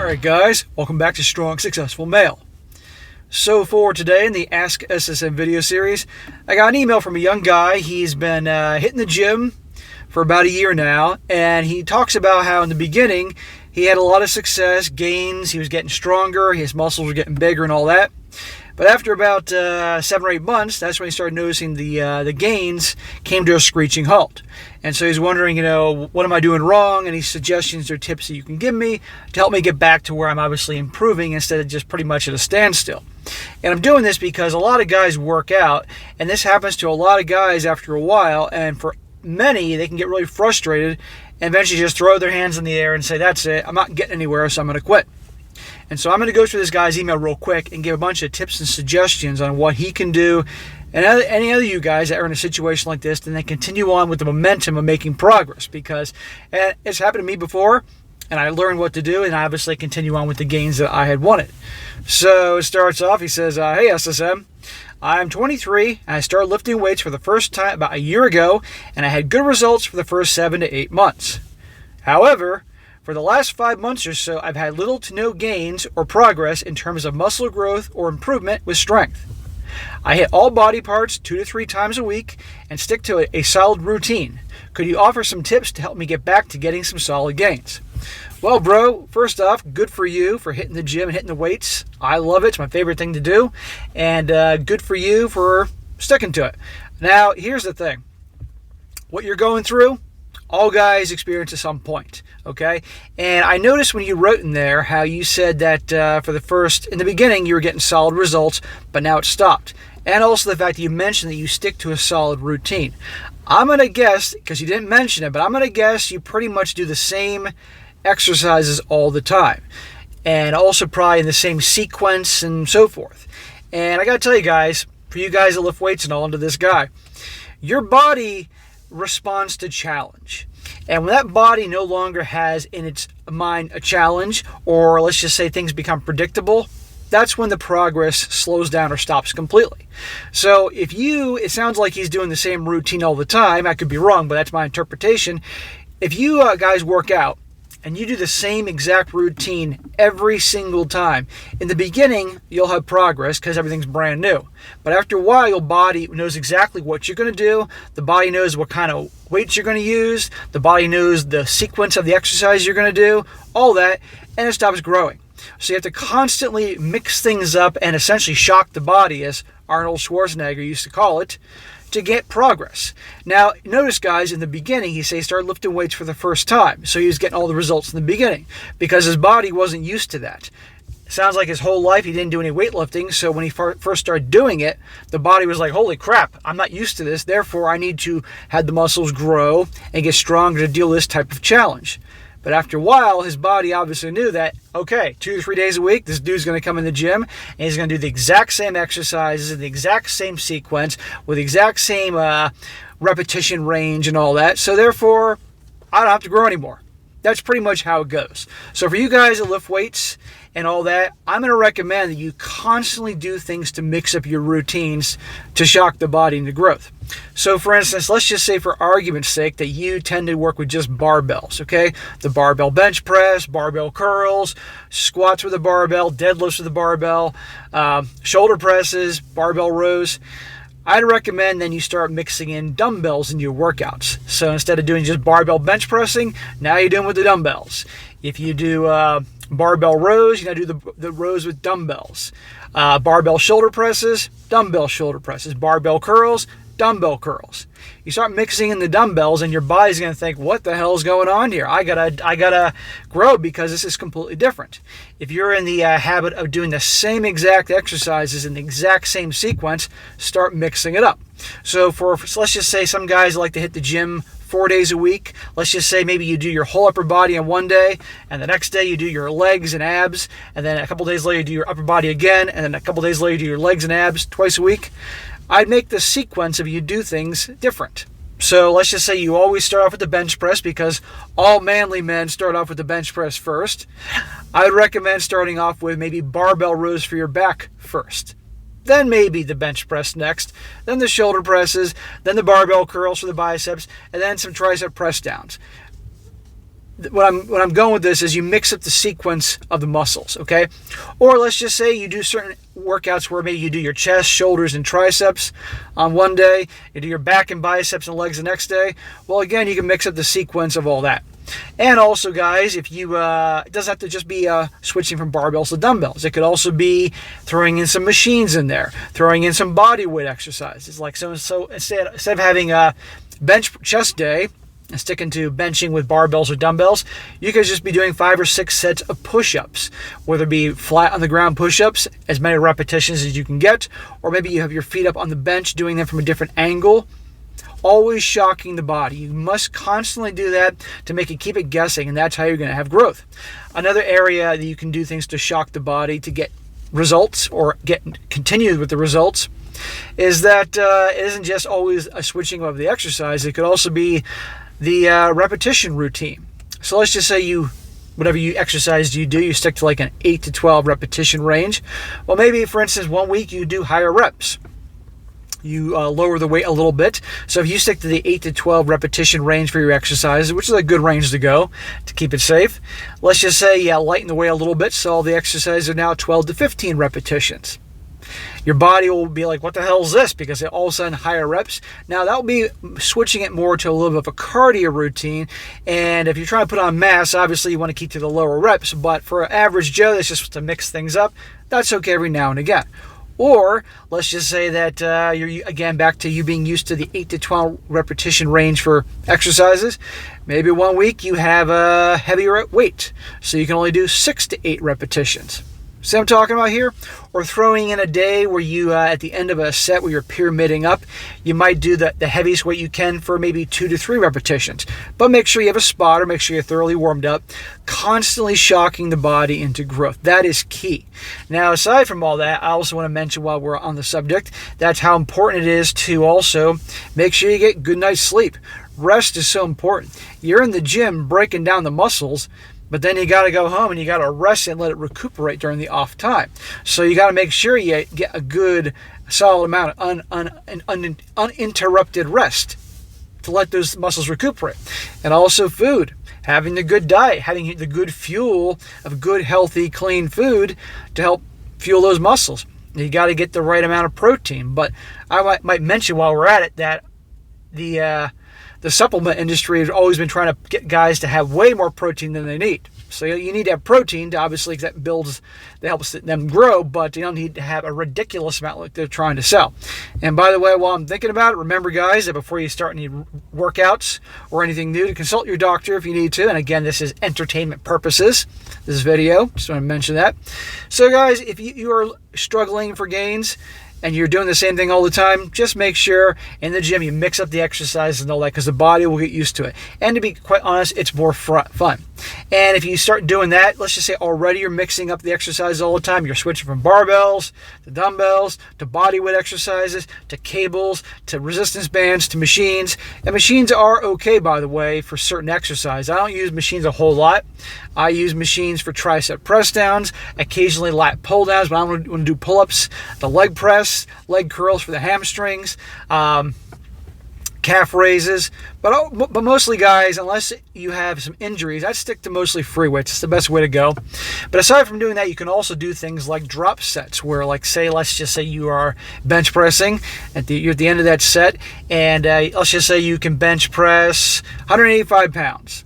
Alright guys, welcome back to Strong Successful Male. So for today in the Ask SSM video series, I got an email from a young guy. He's been hitting the gym for about a year now, and he talks about how in the beginning he had a lot of success, gains, he was getting stronger, his muscles were getting bigger and all that. But after about 7 or 8 months, that's when he started noticing the gains came to a screeching halt. And so he's wondering, what am I doing wrong? Any suggestions or tips that you can give me to help me get back to where I'm obviously improving instead of just pretty much at a standstill. And I'm doing this because a lot of guys work out, and this happens to a lot of guys after a while, and for many, they can get really frustrated and eventually just throw their hands in the air and say, that's it, I'm not getting anywhere, so I'm going to quit. And so I'm going to go through this guy's email real quick and give a bunch of tips and suggestions on what he can do and any other you guys that are in a situation like this, and then continue on with the momentum of making progress, because it's happened to me before and I learned what to do, and I obviously continue on with the gains that I had wanted. So it starts off, he says, hey SSM, I'm 23 and I started lifting weights for the first time about a year ago, and I had good results for the first 7 to 8 months. However, for the last 5 months or so, I've had little to no gains or progress in terms of muscle growth or improvement with strength. I hit all body parts 2 to 3 times a week and stick to a solid routine. Could you offer some tips to help me get back to getting some solid gains? Well, bro, first off, good for you for hitting the gym and hitting the weights. I love it. It's my favorite thing to do. And good for you for sticking to it. Now, here's the thing. What you're going through, all guys experience at some point, okay? And I noticed when you wrote in there how you said that in the beginning, you were getting solid results, but now it stopped. And also the fact that you mentioned that you stick to a solid routine. I'm going to guess, because you didn't mention it, but I'm going to guess you pretty much do the same exercises all the time. And also probably in the same sequence and so forth. And I got to tell you guys, for you guys that lift weights and all, and to this guy, your body responds to challenge. And when that body no longer has in its mind a challenge, or let's just say things become predictable, that's when the progress slows down or stops completely. So it sounds like he's doing the same routine all the time. I could be wrong, but that's my interpretation. If you guys work out and you do the same exact routine every single time, in the beginning, you'll have progress because everything's brand new. But after a while, your body knows exactly what you're going to do. The body knows what kind of weights you're going to use. The body knows the sequence of the exercise you're going to do, all that, and it stops growing. So you have to constantly mix things up and essentially shock the body, as Arnold Schwarzenegger used to call it, to get progress. Now, notice, guys, in the beginning, he started lifting weights for the first time. So he was getting all the results in the beginning because his body wasn't used to that. Sounds like his whole life he didn't do any weightlifting. So when he first started doing it, the body was like, holy crap, I'm not used to this. Therefore, I need to have the muscles grow and get stronger to deal with this type of challenge. But after a while, his body obviously knew that, okay, 2 to 3 days a week, this dude's going to come in the gym, and he's going to do the exact same exercises in the exact same sequence with the exact same repetition range and all that. So therefore, I don't have to grow anymore. That's pretty much how it goes. So for you guys that lift weights and all that, I'm going to recommend that you constantly do things to mix up your routines to shock the body into growth. So for instance, let's just say for argument's sake that you tend to work with just barbells, okay? The barbell bench press, barbell curls, squats with a barbell, deadlifts with a barbell, shoulder presses, barbell rows. I'd recommend then you start mixing in dumbbells in your workouts. So instead of doing just barbell bench pressing, now you're doing with the dumbbells. If you do barbell rows, you do the rows with dumbbells. Barbell shoulder presses, dumbbell shoulder presses. Barbell curls, dumbbell curls. You start mixing in the dumbbells and your body's going to think, what the hell is going on here? I gotta grow because this is completely different. If you're in the habit of doing the same exact exercises in the exact same sequence, start mixing it up. So let's just say some guys like to hit the gym 4 days a week. Let's just say maybe you do your whole upper body on one day, and the next day you do your legs and abs, and then a couple days later you do your upper body again, and then a couple days later you do your legs and abs twice a week. I'd make the sequence of you do things different. So let's just say you always start off with the bench press because all manly men start off with the bench press first. I would recommend starting off with maybe barbell rows for your back first. Then maybe the bench press next, then the shoulder presses, then the barbell curls for the biceps, and then some tricep press downs. what I'm going with this is you mix up the sequence of the muscles, okay? Or let's just say you do certain workouts where maybe you do your chest, shoulders, and triceps on one day, you do your back and biceps and legs the next day. Well, again, you can mix up the sequence of all that. And also, guys, if you it doesn't have to just be switching from barbells to dumbbells. It could also be throwing in some machines in there, throwing in some body weight exercises. Like so instead of having a bench chest day and sticking to benching with barbells or dumbbells, you could just be doing 5 or 6 sets of push-ups, whether it be flat on the ground push-ups, as many repetitions as you can get, or maybe you have your feet up on the bench doing them from a different angle. Always shocking the body. You must constantly do that to keep it guessing, and that's how you're going to have growth. Another area that you can do things to shock the body to get results or continue with the results is that it isn't just always a switching of the exercise. It could also be the repetition routine. So let's just say whatever exercise you do, you stick to like an 8 to 12 repetition range. Well, maybe, for instance, one week you do higher reps. You lower the weight a little bit. So if you stick to the 8 to 12 repetition range for your exercises, which is a good range to go to keep it safe, let's just say lighten the weight a little bit, so all the exercises are now 12 to 15 repetitions. Your body will be like, what the hell is this? Because all of a sudden, higher reps. Now, that will be switching it more to a little bit of a cardio routine. And if you're trying to put on mass, obviously you want to keep to the lower reps. But for an average Joe that's just to mix things up, that's okay every now and again. Or let's just say that you're, again, back to you being used to the 8 to 12 repetition range for exercises. Maybe one week you have a heavier weight, so you can only do 6 to 8 repetitions. See what I'm talking about here? Or throwing in a day where you, at the end of a set where you're pyramiding up, you might do the heaviest weight you can for maybe 2 to 3 repetitions. But make sure you have a spotter, make sure you're thoroughly warmed up, constantly shocking the body into growth. That is key. Now, aside from all that, I also want to mention while we're on the subject, that's how important it is to also make sure you get good night's sleep. Rest is so important. You're in the gym breaking down the muscles, but then you got to go home and you got to rest and let it recuperate during the off time. So you got to make sure you get a good, solid amount of uninterrupted rest to let those muscles recuperate. And also food, having the good diet, having the good fuel of good, healthy, clean food to help fuel those muscles. You got to get the right amount of protein. But I might mention while we're at it that the supplement industry has always been trying to get guys to have way more protein than they need. So you need to have protein to obviously that helps them grow, but you don't need to have a ridiculous amount like they're trying to sell. And by the way, while I'm thinking about it, remember guys that before you start any workouts or anything new, to consult your doctor if you need to. And again, this is entertainment purposes, this video, just want to mention that. So guys, if you are struggling for gains, and you're doing the same thing all the time, just make sure in the gym you mix up the exercises and all that, because the body will get used to it. And to be quite honest, it's more fun. And if you start doing that, let's just say already you're mixing up the exercises all the time. You're switching from barbells to dumbbells to bodyweight exercises to cables to resistance bands to machines. And machines are okay, by the way, for certain exercises. I don't use machines a whole lot. I use machines for tricep press downs, occasionally lat pull downs, but I want to do pull-ups, the leg press, leg curls for the hamstrings, calf raises, but mostly, guys, unless you have some injuries, I'd stick to mostly free weights. It's the best way to go. But aside from doing that, you can also do things like drop sets, where, like, let's just say you are bench pressing you're at the end of that set, and let's just say you can bench press 185 pounds.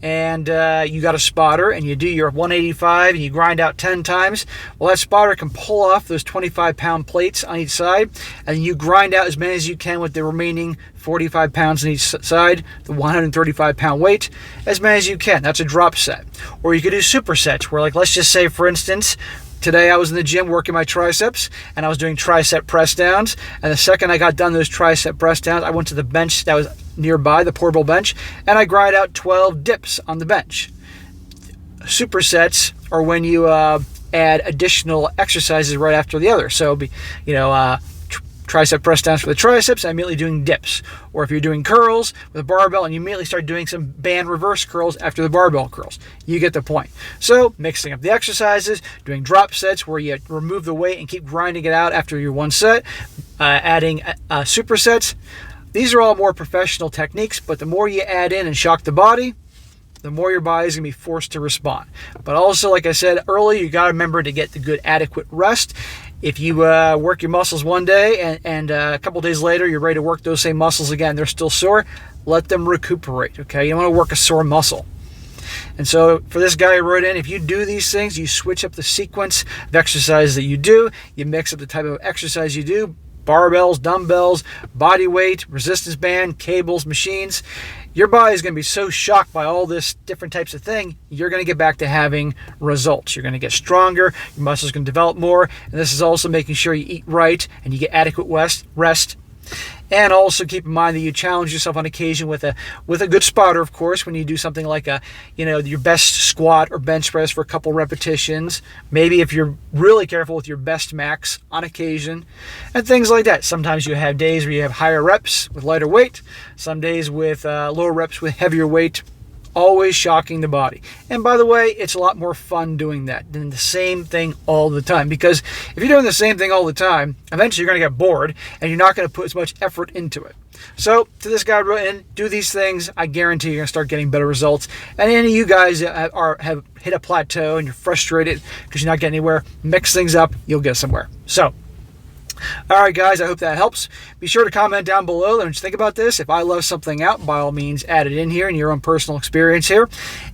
And you got a spotter, and you do your 185, and you grind out 10 times. Well, that spotter can pull off those 25-pound plates on each side, and you grind out as many as you can with the remaining 45 pounds on each side, the 135-pound weight, as many as you can. That's a drop set. Or you could do supersets, where, like, let's just say, for instance, today I was in the gym working my triceps, and I was doing tricep press downs, and the second I got done those tricep press downs, I went to the bench that was nearby, the portable bench, and I grind out 12 dips on the bench. Supersets are when you add additional exercises right after the other. So, tricep press downs for the triceps, I'm immediately doing dips. Or if you're doing curls with a barbell, and you immediately start doing some band reverse curls after the barbell curls. You get the point. So, mixing up the exercises, doing drop sets where you remove the weight and keep grinding it out after your one set, adding supersets. These are all more professional techniques, but the more you add in and shock the body, the more your body is going to be forced to respond. But also, like I said earlier, you got to remember to get the good adequate rest. If you work your muscles one day and a couple days later you're ready to work those same muscles again, they're still sore, let them recuperate, okay? You don't want to work a sore muscle. And so for this guy who wrote in, if you do these things, you switch up the sequence of exercises that you do, you mix up the type of exercise you do, barbells, dumbbells, body weight, resistance band, cables, machines, your body is going to be so shocked by all this different types of thing, you're going to get back to having results. You're going to get stronger, your muscles are going to develop more, and this is also making sure you eat right and you get adequate rest. And also keep in mind that you challenge yourself on occasion with a good spotter, of course, when you do something like your best squat or bench press for a couple repetitions. Maybe if you're really careful with your best max on occasion and things like that. Sometimes you have days where you have higher reps with lighter weight, some days with lower reps with heavier weight. Always shocking the body. And by the way, it's a lot more fun doing that than the same thing all the time. Because if you're doing the same thing all the time, eventually you're going to get bored and you're not going to put as much effort into it. So to this guy wrote in, do these things. I guarantee you're going to start getting better results. And any of you guys that have hit a plateau and you're frustrated because you're not getting anywhere, mix things up, you'll get somewhere. So, all right, guys, I hope that helps. Be sure to comment down below and think about this. If I left something out, by all means, add it in here in your own personal experience here.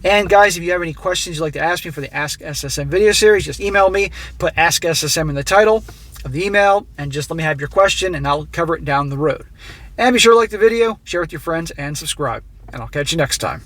And, guys, if you have any questions you'd like to ask me for the Ask SSM video series, just email me, put Ask SSM in the title of the email, and just let me have your question, and I'll cover it down the road. And be sure to like the video, share with your friends, and subscribe. And I'll catch you next time.